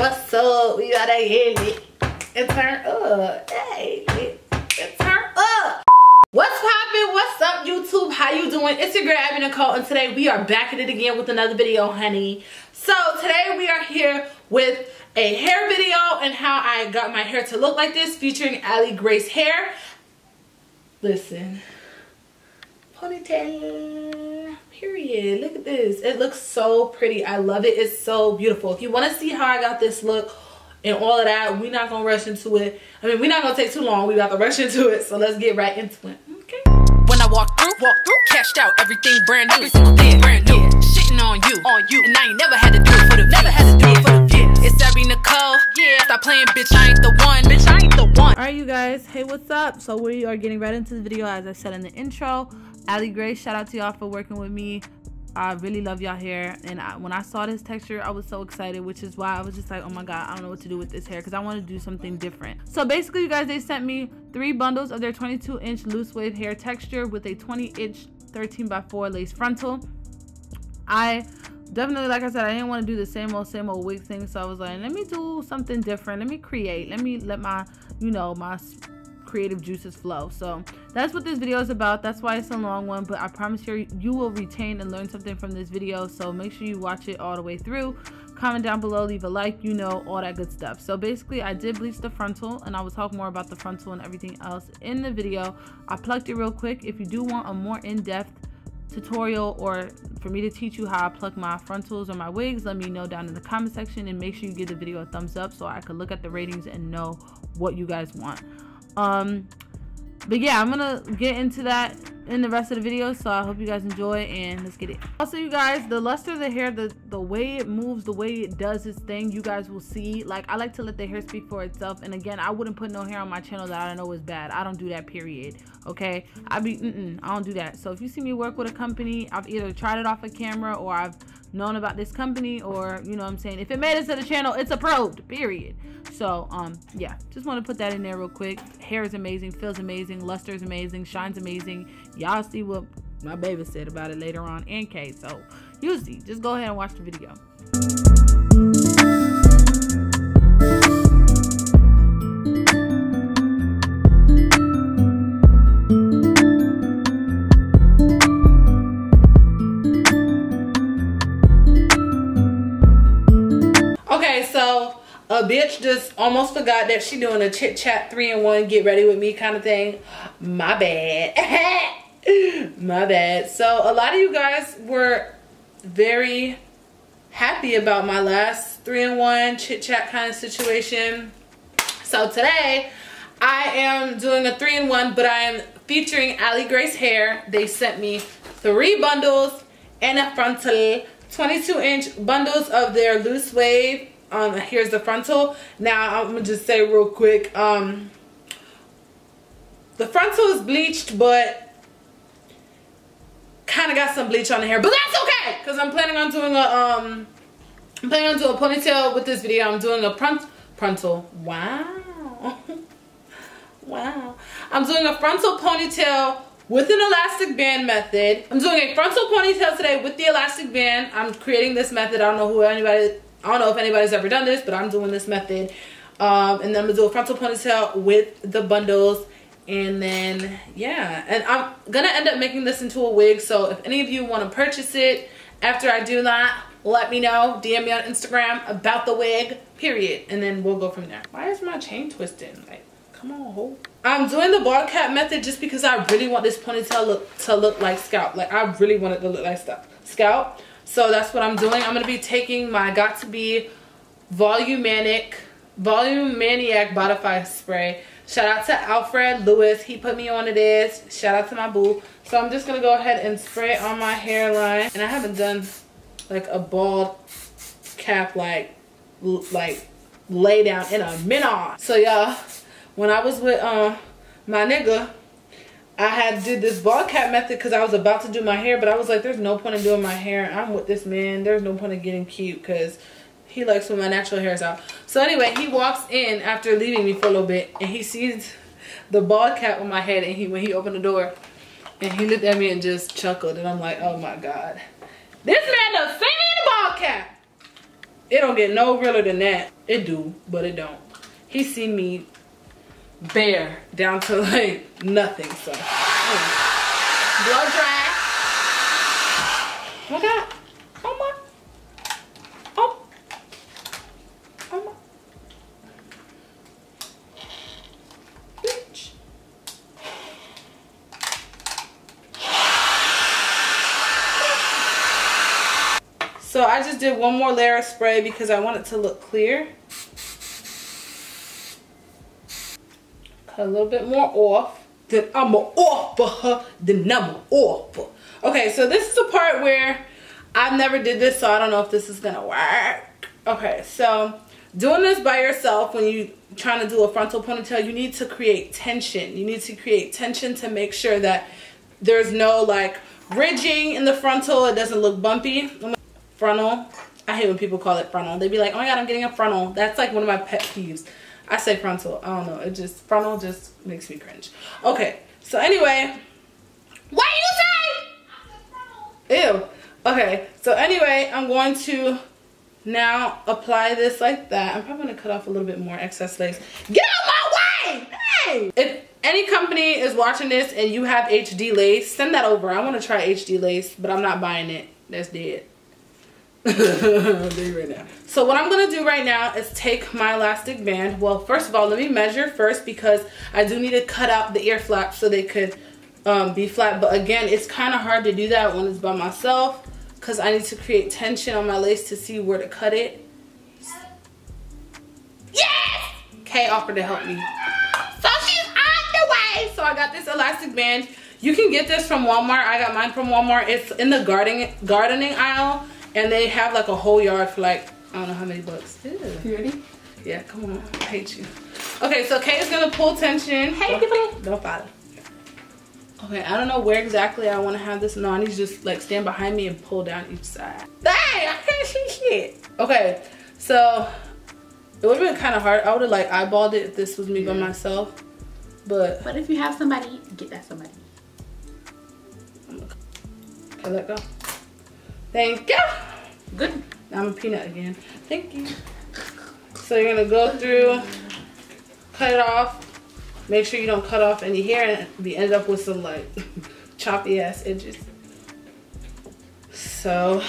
What's up? We gotta get it and turn up. Hey, and turn up. What's poppin'? What's up, YouTube? How you doing? It's your girl, Abby Nicole, and today we are back at it again with another video, honey. So today we are here with a hair video and how I got my hair to look like this, featuring Allie Grace hair. Listen, ponytail, period. Look at this. It looks so pretty. I love it. It's so beautiful. If you want to see how I got this look and all of that, we're not gonna rush into it. I mean, we're not gonna take too long. We got to rush into it. So let's get right into it. Okay. When I walk through, cashed out, everything brand new, brand new. Shitting on you, and I ain't never had to do it for the views. It's Abby Nicole. Yeah, stop playing, bitch. I ain't the one. All right, you guys. Hey, what's up? So we are getting right into the video, as I said in the intro. Allie Grace, shout out to y'all for working with me. I really love y'all hair, and when I saw this texture, I was so excited, which is why I was just like, oh my god, I don't know what to do with this hair, because I want to do something different. So basically, you guys, they sent me 3 bundles of their 22-inch loose wave hair texture with a 20-inch 13x4 lace frontal. I definitely, like I said, I didn't want to do the same old wig thing, so I was like, let me do something different. Let me create. Let my, you know, my creative juices flow. So that's what this video is about. That's why it's a long one, but I promise you will retain and learn something from this video. So make sure you watch it all the way through. Comment down below, leave a like, you know, all that good stuff. So basically, I did bleach the frontal, and I will talk more about the frontal and everything else in the video. I plucked it real quick. If you do want a more in-depth tutorial or for me to teach you how I pluck my frontals or my wigs, let me know down in the comment section, and make sure you give the video a thumbs up so I could look at the ratings and know what you guys want. But yeah, I'm gonna get into that in the rest of the video, so I hope you guys enjoy, and let's get it. Also, you guys, the luster of the hair, the way it moves, the way it does its thing, you guys will see. Like, I like to let the hair speak for itself, and again, I wouldn't put no hair on my channel that I know is bad. I don't do that, period. Okay, I don't do that. So if you see me work with a company, I've either tried it off a camera, or I've known about this company, or you know what I'm saying, if it made it to the channel, it's approved, period. So yeah, just want to put that in there real quick. Hair is amazing, feels amazing, luster is amazing, shines amazing. Y'all see what my baby said about it later on, and Kay, so you see. Just go ahead and watch the video. Okay, so a bitch just almost forgot that she doing a chit chat 3-in-1 get ready with me kind of thing. My bad. My bad. So a lot of you guys were very happy about my last 3-in-1 chit chat kind of situation. So today I am doing a 3-in-1, but I am featuring Allie Grace hair. They sent me 3 bundles and a frontal, 22-inch bundles of their loose wave. Here's the frontal. Now I'm gonna just say real quick, the frontal is bleached, but kind of got some bleach on the hair, but that's okay, because I'm planning on doing a ponytail with this video. I'm doing a frontal. Wow. Wow. I'm doing a frontal ponytail with an elastic band method. I'm doing a frontal ponytail today with the elastic band. I'm creating this method. I don't know if anybody's ever done this, but I'm doing this method. And then I'm gonna do a frontal ponytail with the bundles. And then, yeah. And I'm gonna end up making this into a wig. So if any of you want to purchase it after I do that, let me know. DM me on Instagram about the wig, period. And then we'll go from there. Why is my chain twisting? Like, come on, ho. I'm doing the ball cap method just because I really want this ponytail to look like scalp. Like, I really want it to look like scalp. So that's what I'm doing. I'm going to be taking my Got To Be Volume Maniac Bodify Spray. Shout out to Alfred Lewis. He put me on to this. Shout out to my boo. So I'm just going to go ahead and spray it on my hairline. And I haven't done like a bald cap like lay down in a minute. So y'all, when I was with my nigga, I did this ball cap method because I was about to do my hair, but I was like, there's no point in doing my hair. I'm with this man. There's no point in getting cute because he likes when my natural hair is out. So anyway, he walks in after leaving me for a little bit, and he sees the ball cap on my head, and when he opened the door, and he looked at me and just chuckled, and I'm like, oh my God. This man done seen me in the ball cap. It don't get no realer than that. It do, but it don't. He's seen me bare down to like nothing. So blow dry. Oh my God. Oh my. Oh. Oh my. Bitch. So I just did one more layer of spray because I want it to look clear. Cut a little bit more off. Then I'm a offer her the number offer. Okay, so this is the part where I've never did this, so I don't know if this is gonna work. Okay, so doing this by yourself when you're trying to do a frontal ponytail, you need to create tension. You need to create tension to make sure that there's no like ridging in the frontal. It doesn't look bumpy. Frontal. I hate when people call it frontal. They be like, oh my God, I'm getting a frontal. That's like one of my pet peeves. I say frontal. I don't know. It just, frontal just makes me cringe. Okay. So anyway. What you say? Ew. Okay. So anyway, I'm going to now apply this like that. I'm probably going to cut off a little bit more excess lace. Get out my way! Hey! If any company is watching this and you have HD lace, send that over. I want to try HD lace, but I'm not buying it. That's dead. Right now. So what I'm gonna do right now is take my elastic band. Well, first of all, let me measure first because I do need to cut out the ear flaps so they could be flat. But again, it's kind of hard to do that when it's by myself because I need to create tension on my lace to see where to cut it. Yes! Kay offered to help me. So she's on the way. So I got this elastic band. You can get this from Walmart. I got mine from Walmart. It's in the gardening aisle. And they have like a whole yard for like, I don't know how many bucks. Ew. You ready? Yeah, come on. I hate you. Okay, so Kay is going to pull tension. Hey, people. Don't follow. Okay, I don't know where exactly I want to have this. No, I need to just like stand behind me and pull down each side. Dang, I can't see shit. Okay, so it would have been kind of hard. I would have like eyeballed it if this was me by myself. But if you have somebody, get that somebody. Okay, let go. Thank you. Good. Now I'm a peanut again. Thank you. So you're gonna go through, cut it off. Make sure you don't cut off any hair and we end up with some like choppy ass edges. So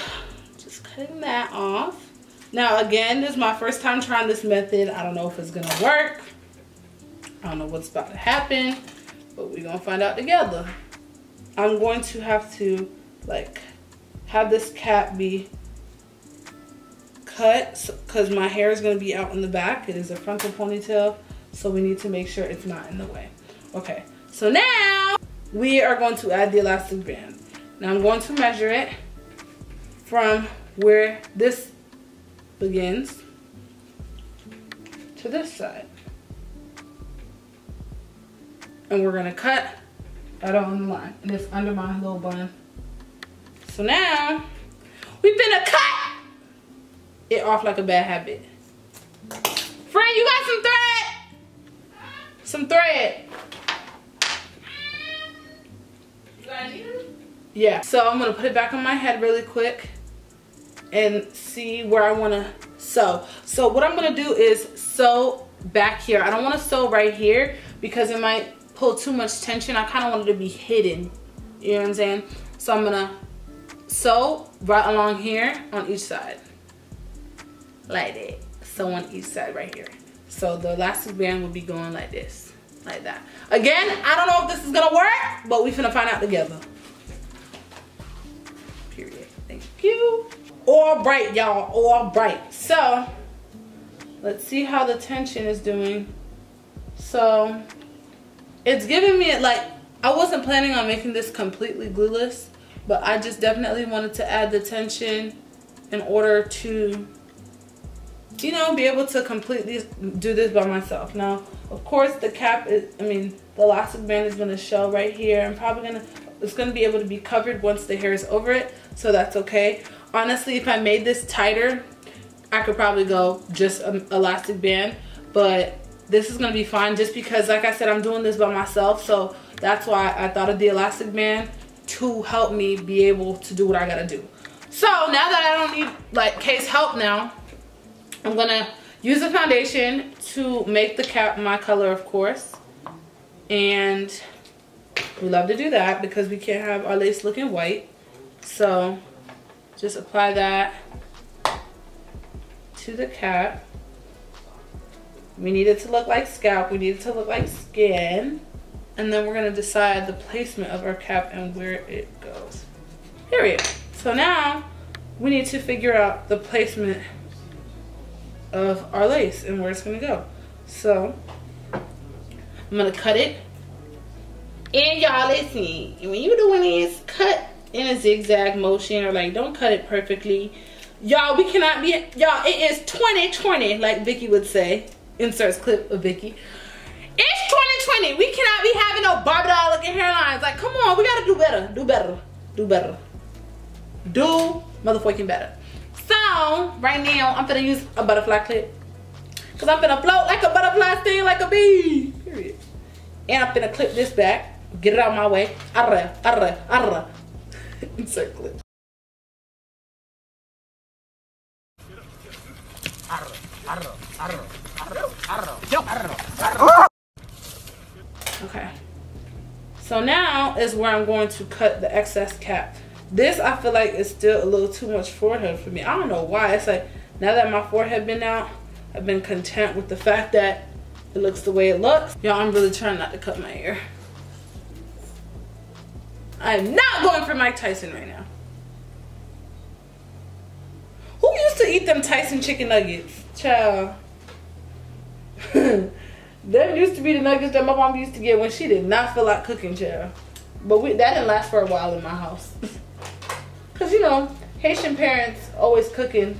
just cutting that off. Now again, this is my first time trying this method. I don't know if it's gonna work. I don't know what's about to happen, but we're gonna find out together. I'm going to have to like have this cap be cut because my hair is going to be out in the back. It is a frontal ponytail, so we need to make sure it's not in the way. Okay, so now we are going to add the elastic band. Now I'm going to measure it from where this begins to this side. And we're going to cut right on the line. And it's under my little bun. So now, we finna cut it off like a bad habit. Friend, you got some thread? Some thread. You got it? Yeah. So I'm gonna put it back on my head really quick and see where I wanna sew. So what I'm gonna do is sew back here. I don't wanna sew right here because it might pull too much tension. I kinda want it to be hidden. You know what I'm saying? So I'm gonna sew right along here on each side like that. Sew on each side right here. So the elastic band will be going like this, like that. Again, I don't know if this is gonna work, but we finna find out together. Period. Thank you. All bright, y'all, all bright. So let's see how the tension is doing. So it's giving me like, I wasn't planning on making this completely glueless, but I just definitely wanted to add the tension in order to, you know, be able to completely do this by myself. Now, of course, the cap is, the elastic band is gonna show right here. It's gonna be able to be covered once the hair is over it, so that's okay. Honestly, if I made this tighter, I could probably go just an elastic band, but this is gonna be fine just because, like I said, I'm doing this by myself, so that's why I thought of the elastic band to help me be able to do what I gotta do. So now that I don't need like Kay's help now, I'm gonna use the foundation to make the cap my color, of course. And we love to do that because we can't have our lace looking white. So just apply that to the cap. We need it to look like scalp. We need it to look like skin. And then we're gonna decide the placement of our cap and where it goes. Period. So now we need to figure out the placement of our lace and where it's gonna go. So I'm gonna cut it. And y'all, listen, when you're doing this, cut in a zigzag motion, or like don't cut it perfectly. Y'all, we cannot be, y'all, it is 2020, like Vicky would say. Inserts clip of Vicky. It's 2020. We cannot be having no Barbie doll looking hairlines. Like, come on, we gotta do better. Do better. Do better. Do motherfucking better. So, right now, I'm gonna use a butterfly clip. Because I'm gonna float like a butterfly, sting like a bee. Period. And I'm gonna clip this back. Get it out of my way. Arra, arra, arra. Insert clip. Arra, arra, arra, arra, arra, arra, arra. Okay. So now is where I'm going to cut the excess cap. This, I feel like, is still a little too much forehead for me. I don't know why. It's like, now that my forehead been out, I've been content with the fact that it looks the way it looks. Y'all, I'm really trying not to cut my hair. I'm not going for Mike Tyson right now. Who used to eat them Tyson chicken nuggets? Child. Them used to be the nuggets that my mom used to get when she did not feel like cooking, child. But that didn't last for a while in my house. Because, you know, Haitian parents always cooking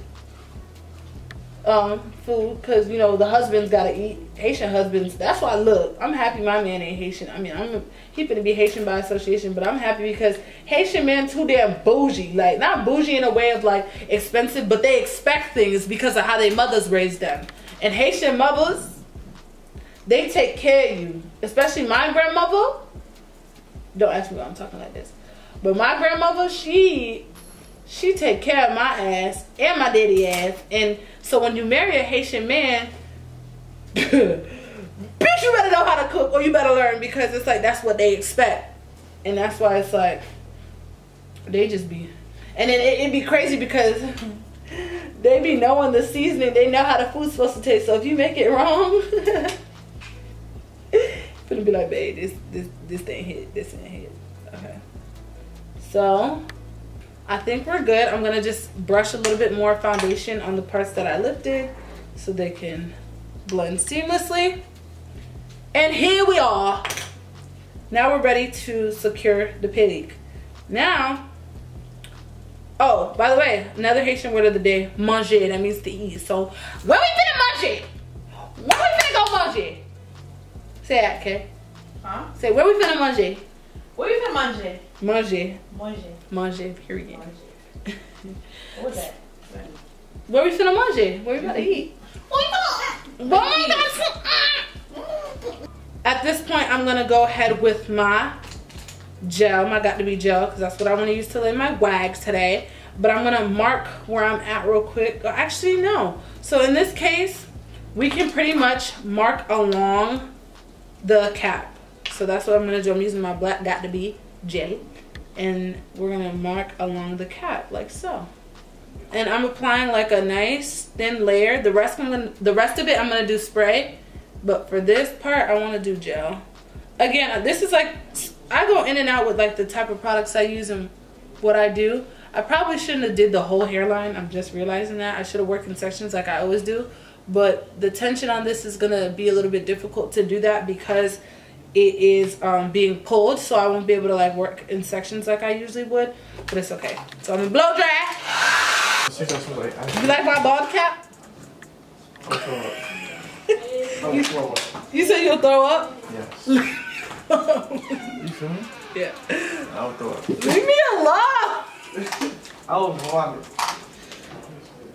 food. Because, you know, the husbands got to eat. Haitian husbands. That's why, look, I'm happy my man ain't Haitian. I mean, he finna be Haitian by association. But I'm happy because Haitian men too damn bougie. Like, not bougie in a way of, like, expensive. But they expect things because of how their mothers raised them. And Haitian mothers, they take care of you. Especially my grandmother. Don't ask me why I'm talking like this. But my grandmother, she take care of my ass and my daddy ass. And so when you marry a Haitian man, bitch, you better know how to cook or you better learn, because it's like that's what they expect. And that's why it's like they just be, and then it'd be crazy because they be knowing the seasoning. They know how the food's supposed to taste. So if you make it wrong, it's gonna be like, babe, this ain't hit. This ain't hit. Okay. So I think we're good. I'm gonna just brush a little bit more foundation on the parts that I lifted so they can blend seamlessly. And here we are. Now we're ready to secure the pig. Now, oh, by the way, another Haitian word of the day, manger. That means to eat. So where we finna manger? Where we finna go manger? Say that, okay? Huh? Say, where we finna manger? Where you finna manger? Manger. Manger. Manger, period. Manger. What was that? Where we finna manger? Where we gotta eat? At this point, I'm gonna go ahead with my gel, my Got To Be gel, because that's what I want to use to lay my wags today. But I'm gonna mark where I'm at real quick. Actually, no. So in this case, we can pretty much mark along the cap. So that's what I'm gonna do. I'm using my black Got To Be gel, and we're gonna mark along the cap like so. And I'm applying like a nice thin layer. The rest of it I'm gonna do spray, but for this part I want to do gel. Again, this is like, I go in and out with like the type of products I use and what I do. I probably shouldn't have did the whole hairline. I'm just realizing that. I should have worked in sections like I always do. But the tension on this is gonna be a little bit difficult to do that because it is being pulled, so I won't be able to like work in sections like I usually would. But it's okay. So I'm gonna blow dry. You like my bald cap? You said you'll throw up? Yes. You feel me? Yeah. I'll throw up. Leave me alone! I will vomit.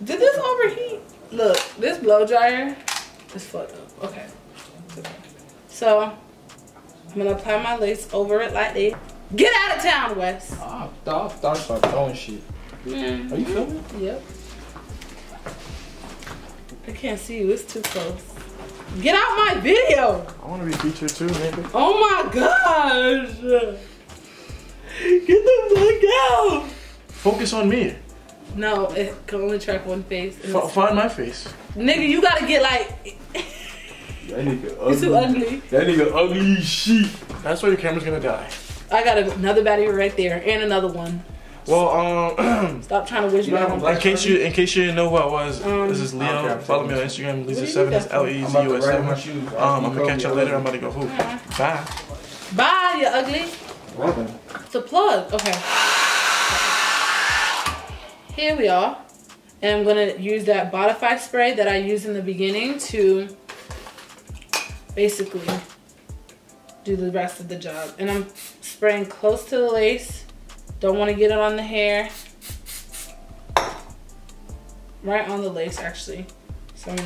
Did this overheat? Look, this blow dryer is fucked up. Okay. So, I'm gonna apply my lace over it like this. Get out of town, Wes. I thought I started throwing shit. Mm. Are you filming? Yep. I can't see you. It's too close. Get out my video. I want to be featured too, nigga. Oh my gosh. Get the fuck out. Focus on me. No, it can only track one face. Find my face. Nigga, you gotta get like... That nigga ugly. It's too ugly. That nigga ugly shit. That's why your camera's gonna die. I got another battery right there and another one. Well, Stop trying to wish me on. in case you didn't know who I was, this is Leo. Follow me on Instagram, Leza7. That's LEZUS7. I'm gonna catch y'all later. I'm about to go hoop. Bye. Bye, you ugly. It's a plug. Okay. Here we are. And I'm gonna use that Bodify spray that I used in the beginning to basically do the rest of the job. And I'm spraying close to the lace. Don't want to get it on the hair. Right on the lace, actually. So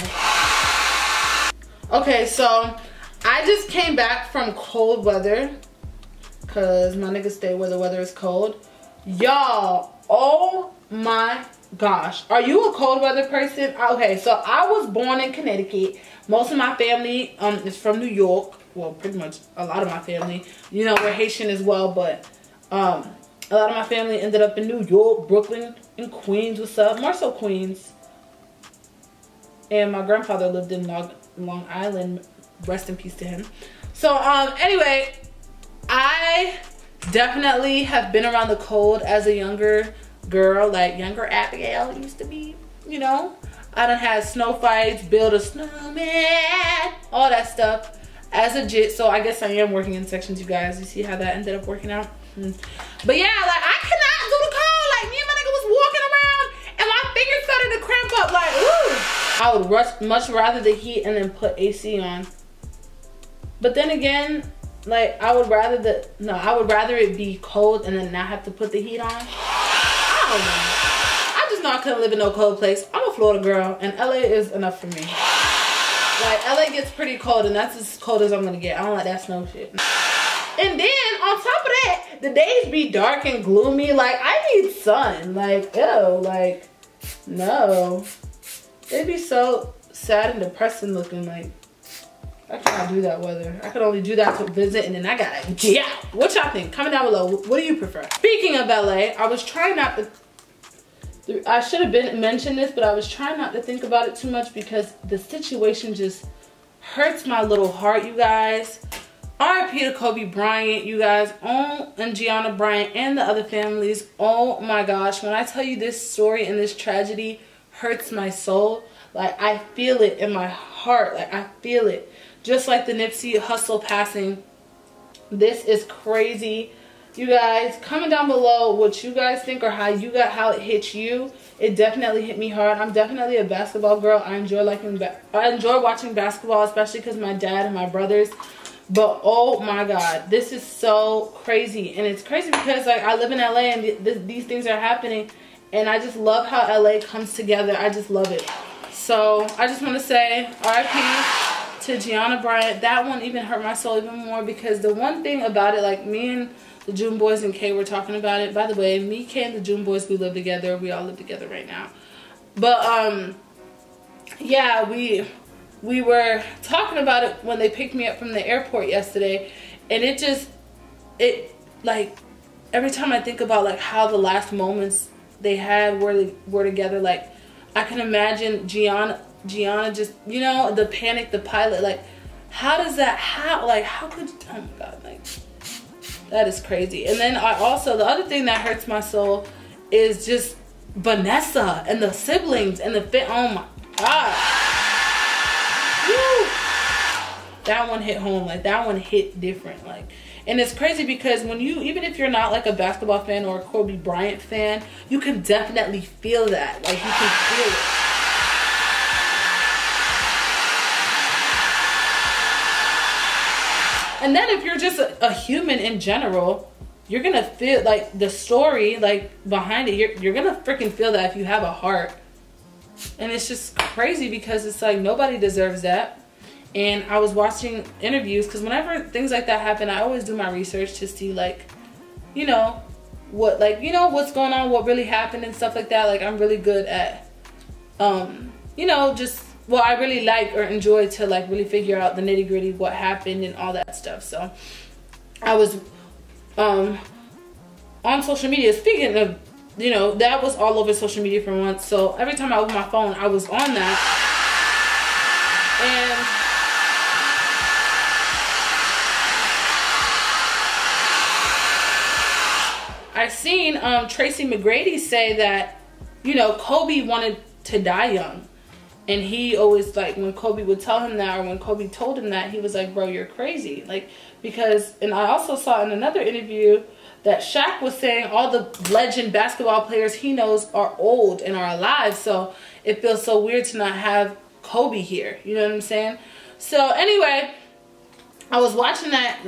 okay, so I just came back from cold weather because my niggas stay where the weather is cold. Y'all, oh my gosh. Are you a cold weather person? Okay, so I was born in Connecticut. Most of my family is from New York. Well, pretty much a lot of my family. You know, we're Haitian as well, but a lot of my family ended up in New York, Brooklyn, and Queens. What's up? More so Queens. And my grandfather lived in Long Island. Rest in peace to him. So, anyway, I definitely have been around the cold as a younger girl. Like, younger Abigail used to be, you know. I done had snow fights, build a snowman, all that stuff as a jit. So, I guess I am working in sections, you guys. You see how that ended up working out? But yeah, like I cannot do the cold. Like me and my nigga was walking around and my fingers started to cramp up. Like, ooh. I would much rather the heat and then put AC on. But then again, like I would rather it be cold and then not have to put the heat on. I don't know. I just know I couldn't live in no cold place. I'm a Florida girl and LA is enough for me. Like LA gets pretty cold and that's as cold as I'm gonna get. I don't like that snow shit. And then on top of that, the days be dark and gloomy. Like I need sun. Like ew. Like no. It'd be so sad and depressing looking. Like I cannot do that weather. I could only do that to visit and then I gotta get out. What y'all think? Comment down below. What do you prefer? Speaking of LA, I was trying not to. I should have mentioned this, but I was trying not to think about it too much because the situation just hurts my little heart, you guys. R.I.P. to Kobe Bryant, you guys. Oh, and Gianna Bryant and the other families. Oh my gosh. When I tell you this story and this tragedy hurts my soul, like I feel it in my heart. Like I feel it. Just like the Nipsey Hussle passing. This is crazy. You guys, comment down below what you guys think or how it hit you. It definitely hit me hard. I'm definitely a basketball girl. I enjoy watching basketball, especially because my dad and my brothers. But oh my god, this is so crazy. And it's crazy because like I live in LA and these things are happening. And I just love how LA comes together. I just love it. So I just want to say RIP to Gianna Bryant. That one even hurt my soul even more because the one thing about it, like me and the June Boys and Kay were talking about it. By the way, me, Kay, and the June Boys, we live together. We all live together right now. But yeah, we were talking about it when they picked me up from the airport yesterday, and it like every time I think about like how the last moments they had were together, like I can imagine Gianna just, you know, the panic, the pilot, like how could, oh my god, like that is crazy. And then the other thing that hurts my soul is just Vanessa and the siblings and oh my god. Woo. That one hit home. Like that one hit different. Like, and it's crazy because when even if you're not like a basketball fan or a Kobe Bryant fan, you can definitely feel that. Like you can feel it. And then if you're just a human in general, you're gonna feel like the story like behind it. You're gonna freaking feel that if you have a heart. And it's just crazy because it's like nobody deserves that. And I was watching interviews because whenever things like that happen, I always do my research to see like, you know, what's going on, what really happened and stuff like that. Like I'm really good at, you know, just well, I really like or enjoy to like really figure out the nitty gritty, what happened and all that stuff. So I was on social media. Speaking of, you know, that was all over social media for once. So every time I opened my phone, I was on that. And I seen Tracy McGrady say that, you know, Kobe wanted to die young. And he always, like, when Kobe would tell him that, or when Kobe told him that, he was like, bro, you're crazy. Like, because, and I also saw in another interview that Shaq was saying all the legend basketball players he knows are old and are alive. So it feels so weird to not have Kobe here. You know what I'm saying? So anyway, I was watching that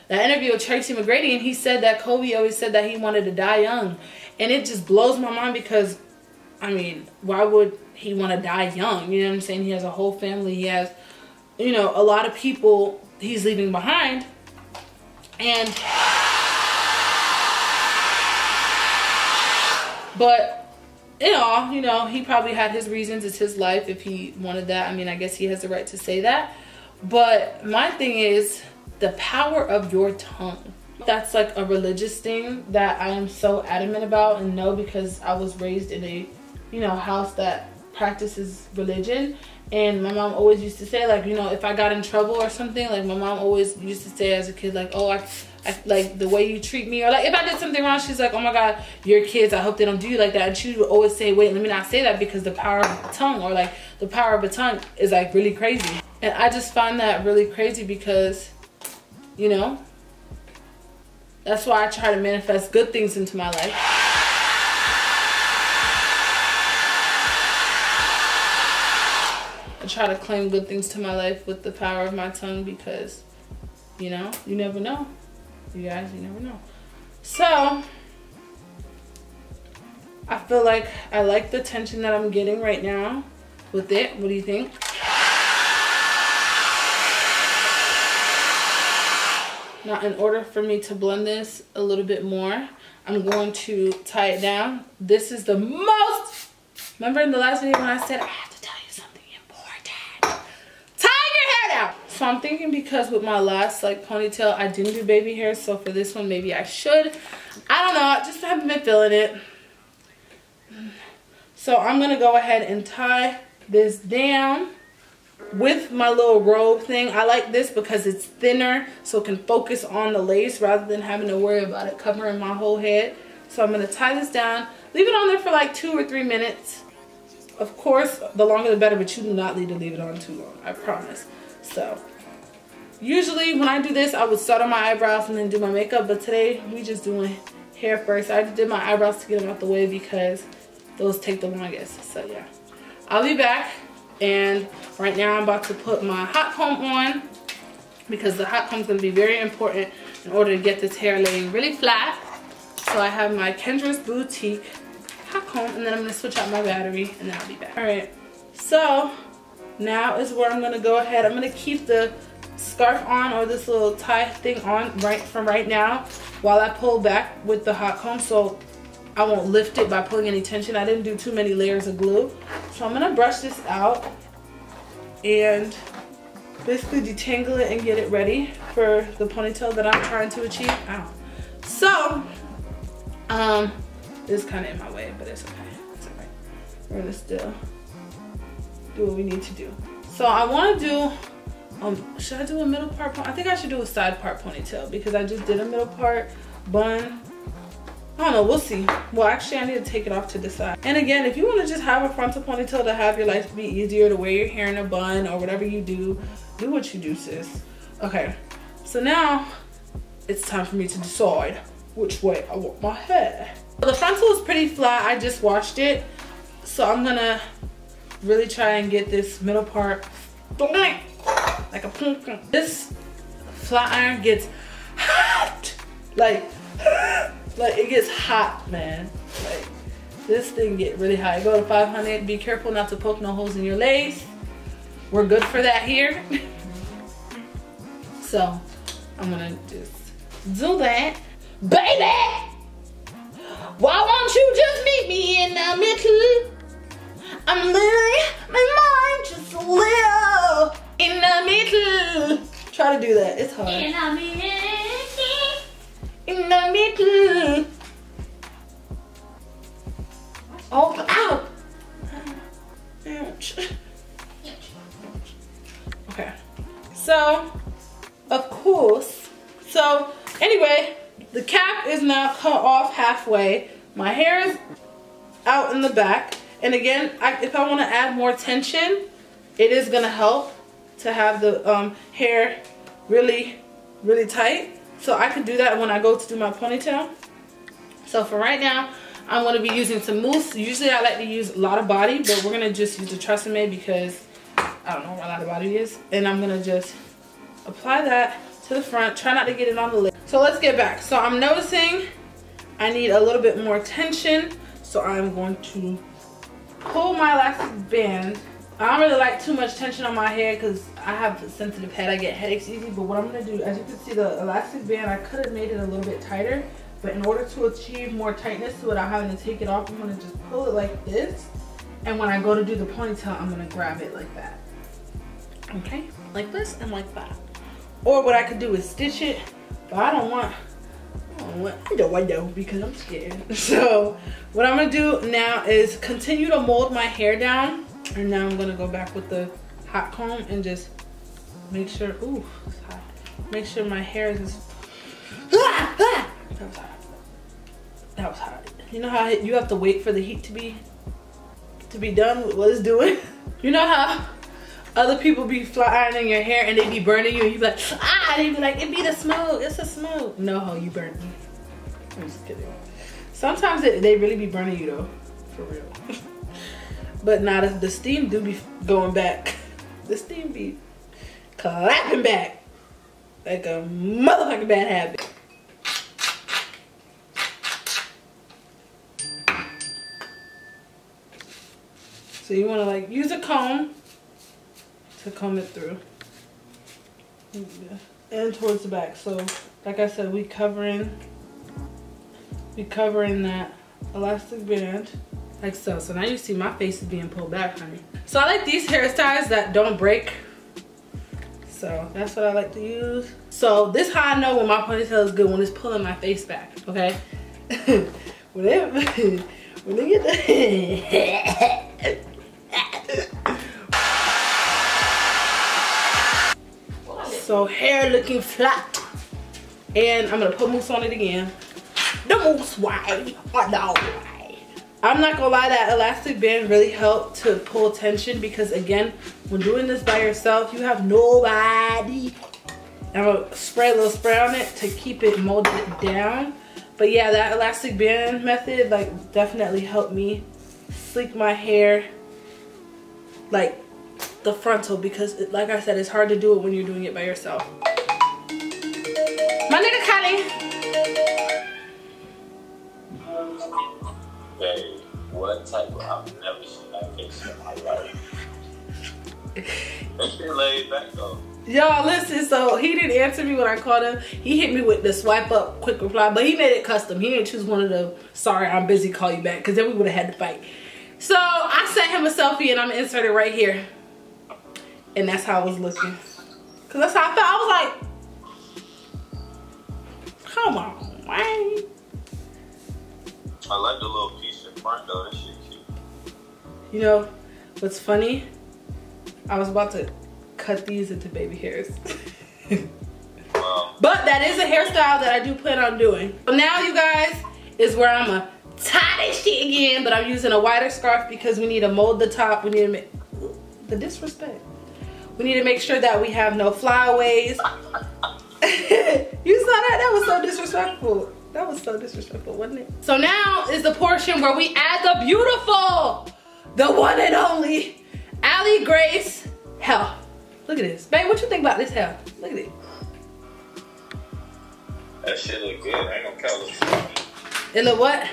that interview with Tracy McGrady, and he said that Kobe always said that he wanted to die young. And it just blows my mind because, I mean, why would he want to die young? You know what I'm saying? He has a whole family. He has, you know, a lot of people he's leaving behind. And, but, in all, you know, he probably had his reasons. It's his life if he wanted that. I mean, I guess he has the right to say that. But my thing is the power of your tongue. That's like a religious thing that I am so adamant about and know, because I was raised in a, you know, house that practices religion. And my mom always used to say, like, you know, if I got in trouble or something, like, my mom always used to say as a kid, like, oh, I like the way you treat me, or like if I did something wrong, she's like, oh my God, your kids, I hope they don't do you like that. And she would always say, wait, let me not say that, because the power of the tongue, or like the power of a tongue is like really crazy. And I just find that really crazy because, you know, that's why I try to manifest good things into my life. I try to claim good things to my life with the power of my tongue, because, you know, you never know. You guys, you never know. So I feel like I like the tension that I'm getting right now with it. What do you think? Now, in order for me to blend this a little bit more, I'm going to tie it down. This is the most, remember in the last video when I said I have to tell you something important? Tie your hair down. So I'm thinking, because with my last like ponytail, I didn't do baby hair. So for this one, maybe I should. I don't know. I just haven't been feeling it. So I'm going to go ahead and tie this down with my little robe thing. I like this because it's thinner, so it can focus on the lace rather than having to worry about it covering my whole head. So I'm going to tie this down, leave it on there for like 2 or 3 minutes. Of course, the longer the better, but you do not need to leave it on too long, I promise. So usually when I do this, I would start on my eyebrows and then do my makeup, but today we just doing hair first. I did my eyebrows to get them out the way because those take the longest. So yeah, I'll be back. And right now I'm about to put my hot comb on, because the hot comb is going to be very important in order to get this hair laying really flat. So I have my Kendra's Boutique hot comb, and then I'm going to switch out my battery, and then I'll be back. Alright, so now is where I'm going to go ahead. I'm going to keep the scarf on, or this little tie thing on right now while I pull back with the hot comb, so I won't lift it by pulling any tension. I didn't do too many layers of glue. So I'm gonna brush this out and basically detangle it and get it ready for the ponytail that I'm trying to achieve. Ow. So, this is kind of in my way, but it's okay. It's alright. We're gonna still do what we need to do. So I wanna do, should I do a middle part? I think I should do a side part ponytail, because I just did a middle part bun. I don't know, we'll see. Well, actually, I need to take it off to the side. And again, if you want to just have a frontal ponytail to have your life be easier, to wear your hair in a bun or whatever you do, do what you do, sis. Okay, so now it's time for me to decide which way I want my hair. The frontal is pretty flat. I just washed it. So I'm gonna really try and get this middle part like a pumpkin. This flat iron gets hot. Like it gets hot, man. Like, this thing get really hot. Go to 500. Be careful not to poke no holes in your lace. We're good for that here. So I'm gonna just do that. Baby, why won't you just meet me in the middle? I'm losing my mind just a little in the middle. Try to do that. It's hard. In the middle. In the middle. Oh, ow. Ouch. Okay. So, of course. So, anyway, the cap is now cut off halfway. My hair is out in the back. And again, if I want to add more tension, it is going to help to have the hair really, really tight. So I can do that when I go to do my ponytail. So for right now, I'm going to be using some mousse. Usually I like to use a lot of body, but we're going to just use the Tresemme because I don't know what a lot of body is. And I'm going to just apply that to the front. Try not to get it on the lip. So let's get back. So I'm noticing I need a little bit more tension. So I'm going to pull my elastic band. I don't really like too much tension on my hair because I have a sensitive head. I get headaches easy. But what I'm going to do, as you can see, the elastic band, I could have made it a little bit tighter. But in order to achieve more tightness without having to take it off, I'm going to just pull it like this. And when I go to do the ponytail, I'm going to grab it like that. Okay? Like this and like that. Or what I could do is stitch it. But I don't want because I'm scared. So what I'm going to do now is continue to mold my hair down. And now I'm going to go back with the hot comb and just make sure, ooh, it's hot. Make sure my hair is just, that was hot. That was hot. You know how you have to wait for the heat to be done with what it's doing? You know how other people be fly ironing your hair and they be burning you and you be like, ah, they be like, it be the smoke, it's a smoke. No, you burnt me. I'm just kidding. Sometimes they really be burning you though, for real. But now the steam do be going back. The steam be clapping back like a motherfucking bad habit. So you want to like use a comb to comb it through. And towards the back. So like I said, we covering that elastic band. Like so. So now you see my face is being pulled back, honey. So I like these hairstyles that don't break. So that's what I like to use. So this how I know when my ponytail is good, when it's pulling my face back, okay? when they get the so hair looking flat. And I'm gonna put mousse on it again. The mousse wide or no wide. I'm not gonna lie, that elastic band really helped to pull tension because again, when doing this by yourself, you have nobody. I'm gonna spray a little spray on it to keep it molded down. But yeah, that elastic band method like definitely helped me sleek my hair like the frontal because like I said, it's hard to do it when you're doing it by yourself. My nigga Connie. Hey, what type of, I've never seen that face in my life. That shit laid back though. Y'all listen, so he didn't answer me when I called him. He hit me with the swipe up quick reply, but he made it custom. He didn't choose one of the sorry I'm busy call you back because then we would have had to fight. So I sent him a selfie and I'm gonna insert it right here. And that's how I was looking. Cause that's how I felt. I was like, come on, man. I like the little piece in front though, that shit cute. You know, what's funny? I was about to cut these into baby hairs. Wow. But that is a hairstyle that I do plan on doing. So now you guys is where I'm gonna tie this shit again, but I'm using a wider scarf because we need to mold the top. We need to make the disrespect. We need to make sure that we have no flyaways. You saw that? That was so disrespectful. That was so disrespectful, wasn't it? So now is the portion where we add the beautiful, the one and only Allie Grace hair. Look at this. Babe, what you think about this hair? Look at it. That shit look good. I ain't gonna call it silky. It look what?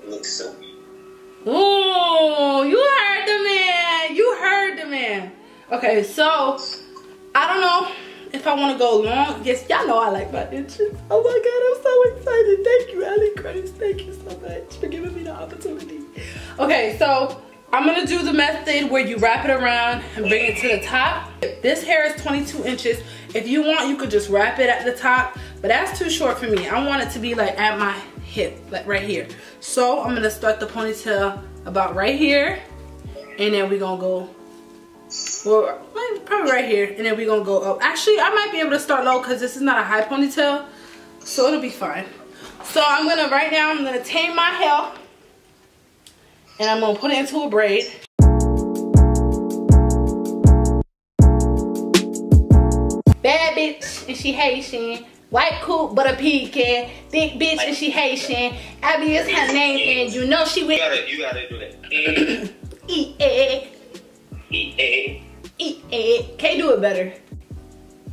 It looks silky. Ooh, you heard the man. You heard the man. Okay, so I don't know if I want to go long. Yes, y'all know I like my inches. Oh my God, I'm so excited. Thank you, Allie Grace. Thank you so much for giving me the opportunity. Okay, so I'm gonna do the method where you wrap it around and bring it to the top. This hair is 22 inches. If you want, you could just wrap it at the top, but that's too short for me. I want it to be like at my hip, like right here. So I'm gonna start the ponytail about right here, and then we're gonna go, well, probably right here, and then we're gonna go up. Actually, I might be able to start low because this is not a high ponytail, so it'll be fine. So I'm gonna, right now, I'm gonna tame my hair, and I'm gonna put it into a braid. Bad bitch, and she Haitian. White coupe, but a pecan. Thick bitch, and she Haitian. Abby is her name, and you know she went. You gotta do that. Eat egg. Eat egg. Eat egg. Can't do it better.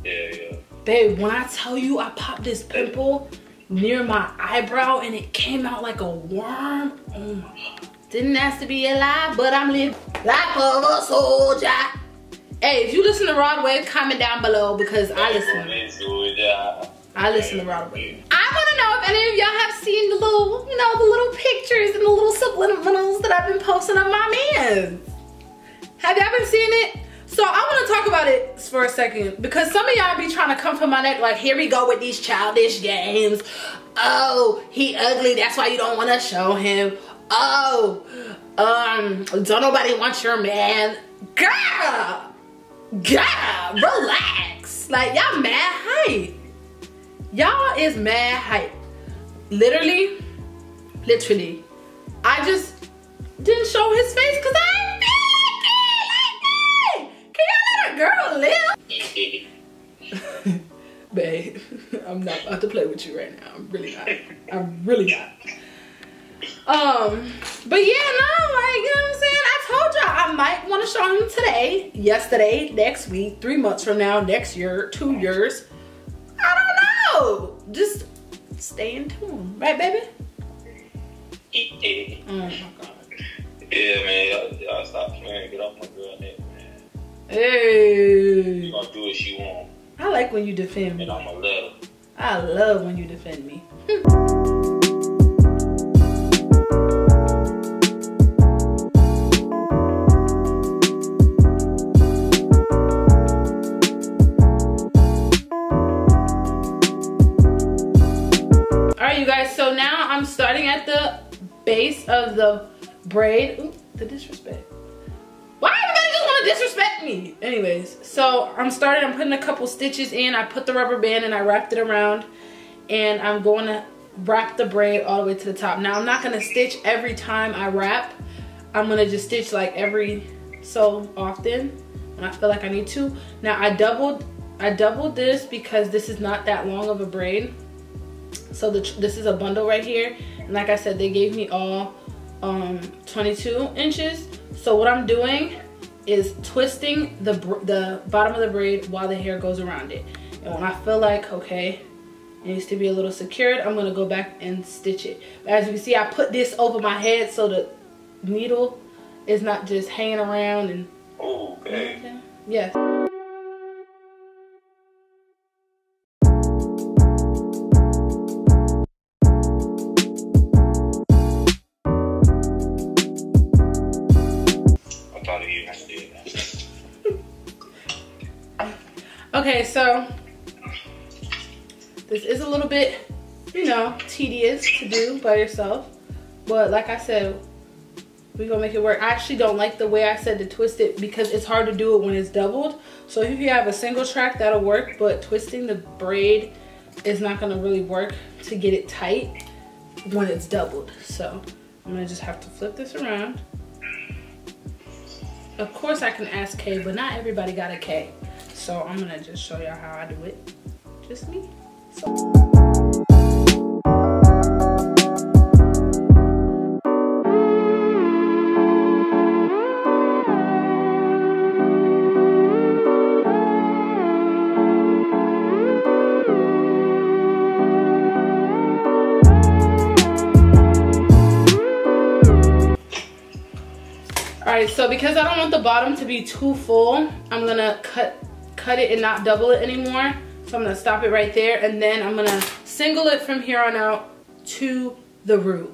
Yeah. Babe, when I tell you I popped this pimple near my eyebrow and it came out like a worm. Oh my God. Didn't ask to be alive, but I'm living life of a soldier. Hey, if you listen to Broadway, comment down below because I listen. I listen to Broadway. I want to know if any of y'all have seen the little, you know, the little pictures and the little subliminals that I've been posting of my mans. Have y'all been seeing it? So I want to talk about it for a second because some of y'all be trying to come for my neck like, here we go with these childish games. Oh, he ugly, that's why you don't want to show him. Oh, don't nobody want your man. Girl, relax. Like, y'all mad hype. Y'all is mad hype. Literally, I just didn't show his face because I ain't feel like it. Can y'all let a girl live? Babe, I'm not about to play with you right now. I'm really not. But yeah, no, like, you know what I'm saying? I told y'all I might want to show him today, yesterday, next week, 3 months from now, next year, 2 years. I don't know. Just stay in tune. Right, baby? Oh my God. Yeah, man, y'all stop playing. Get off my girl neck, man. Hey. She gonna do what she want. I like when you defend me. And I'ma let her. I love when you defend me. Alright, you guys, so now I'm starting at the base of the braid. Ooh, the disrespect. Why everybody just want to disrespect me? Anyways, so I'm putting a couple stitches in. I put the rubber band and I wrapped it around. And I'm going to wrap the braid all the way to the top. Now, I'm not going to stitch every time I wrap. I'm going to just stitch like every so often when I feel like I need to. Now, I doubled this because this is not that long of a braid. So this is a bundle right here. And like I said, they gave me all 22 inches. So what I'm doing is twisting the bottom of the braid while the hair goes around it. And when I feel like, okay, it needs to be a little secured, I'm gonna go back and stitch it. But as you can see, I put this over my head so the needle is not just hanging around and. Okay. Yes. Okay, so this is a little bit, you know, tedious to do by yourself, but like I said, we're gonna make it work. I actually don't like the way I said to twist it because it's hard to do it when it's doubled. So if you have a single track, that'll work, but twisting the braid is not gonna really work to get it tight when it's doubled. So I'm gonna just have to flip this around. Of course I can ask K, but not everybody got a K. So I'm gonna just show y'all how I do it. Just me. So. Alright, so because I don't want the bottom to be too full, I'm gonna cut it and not double it anymore. So I'm gonna stop it right there, and then I'm gonna single it from here on out to the root.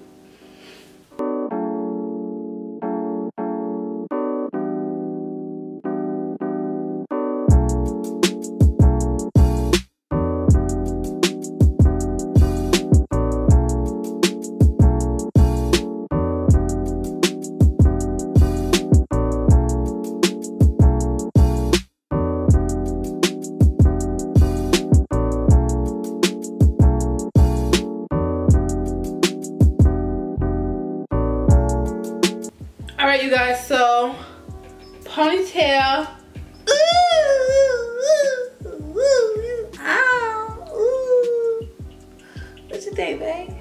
ponytail. Ooh, ooh, ooh, ow, ooh. What you think, babe?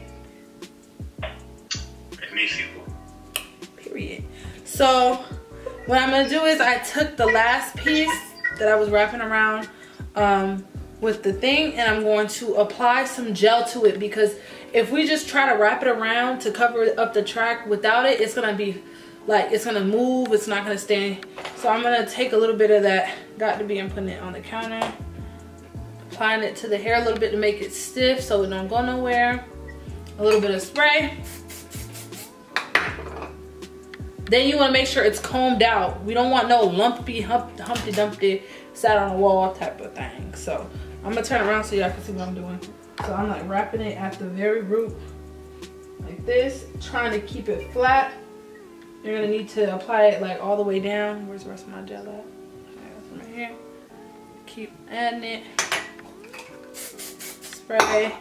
It makes you cool. Period. So what I'm gonna do is I took the last piece that I was wrapping around with the thing, and I'm going to apply some gel to it, because if we just try to wrap it around to cover up the track without it, it's gonna be like, it's gonna move, it's not gonna stay. So I'm gonna take a little bit of that got to be and putting it on the counter, applying it to the hair a little bit to make it stiff so it don't go nowhere. A little bit of spray. Then you want to make sure it's combed out. We don't want no lumpy, Humpty Dumpty, sat on a wall type of thing. So I'm gonna turn around so y'all can see what I'm doing. So I'm like wrapping it at the very root like this, trying to keep it flat. You're gonna need to apply it like all the way down. Where's the rest of my gel at? Okay, that's right here. Keep adding it. Spray.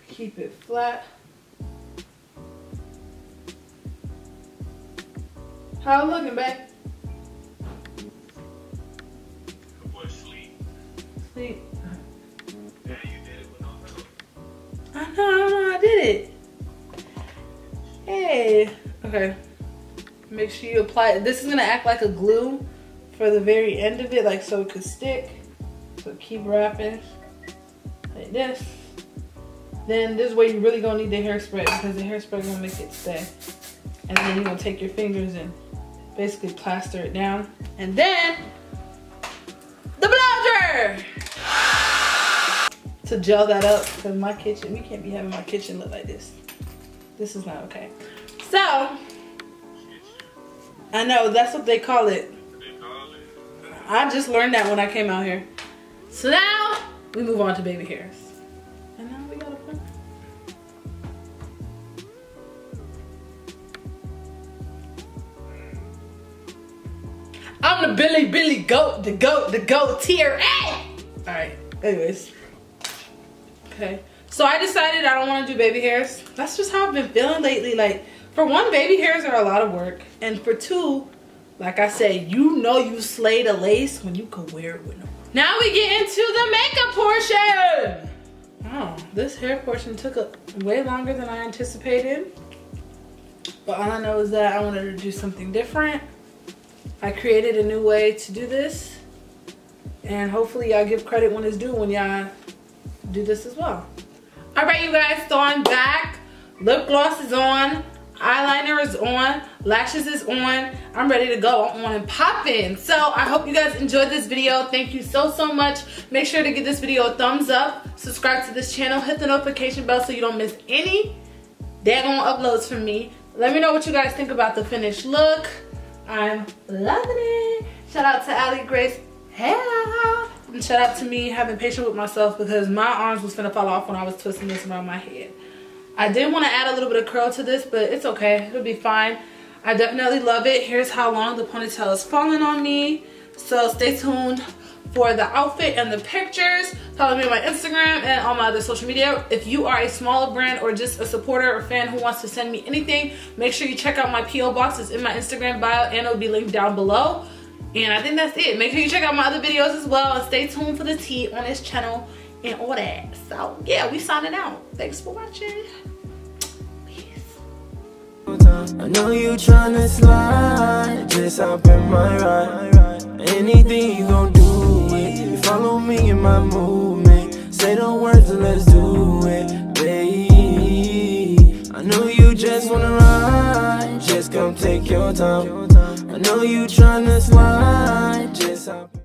Keep it flat. How it looking, babe? The boy sleep. Sleep. Yeah, you did it with no help. I know, I did it. Hey. Okay. Make sure you apply it. This is gonna act like a glue for the very end of it, like so it could stick. So keep wrapping like this. Then this way you really gonna need the hairspray, because the hairspray gonna make it stay. And then you're gonna take your fingers and basically plaster it down. And then the blow dryer to gel that up, because my kitchen, we can't be having my kitchen look like this. This is not okay. So I know that's what they call it. I just learned that when I came out here. So now we move on to baby hairs. And now we gotta put. I'm the Billy goat, the goat tier. Hey! Alright, anyways. Okay. So I decided I don't want to do baby hairs. That's just how I've been feeling lately. Like, for one, baby hairs are a lot of work. And for two, like I said, you know you slayed a lace when you could wear it with no. Now we get into the makeup portion. Oh, this hair portion took way longer than I anticipated. But all I know is that I wanted to do something different. I created a new way to do this. And hopefully y'all give credit when it's due when y'all do this as well. Alright, you guys, so I'm back. Lip gloss is on. Eyeliner is on. Lashes is on. I'm ready to go. I'm on and popping. So I hope you guys enjoyed this video. Thank you so much. Make sure to give this video a thumbs up. Subscribe to this channel. Hit the notification bell so you don't miss any daggone uploads from me. Let me know what you guys think about the finished look. I'm loving it. Shout out to Allie Grace hair. And shout out to me having patience with myself, because my arms was finna fall off when I was twisting this around my head. I did want to add a little bit of curl to this, but it's okay. It'll be fine. I definitely love it. Here's how long the ponytail is falling on me. So stay tuned for the outfit and the pictures. Follow me on my Instagram and all my other social media. If you are a smaller brand or just a supporter or fan who wants to send me anything, make sure you check out my P.O. box. It's in my Instagram bio and it'll be linked down below. And I think that's it. Make sure you check out my other videos as well, and stay tuned for the tea on this channel and all that. So yeah, we signing out. Thanks for watching. Peace. I know you tryna slide, just hop in my ride. Anything you gon' do it. You follow me in my movement. Say the words and let's do it, babe. I know you just wanna ride, just come take your time. I know you tryna slide, just hop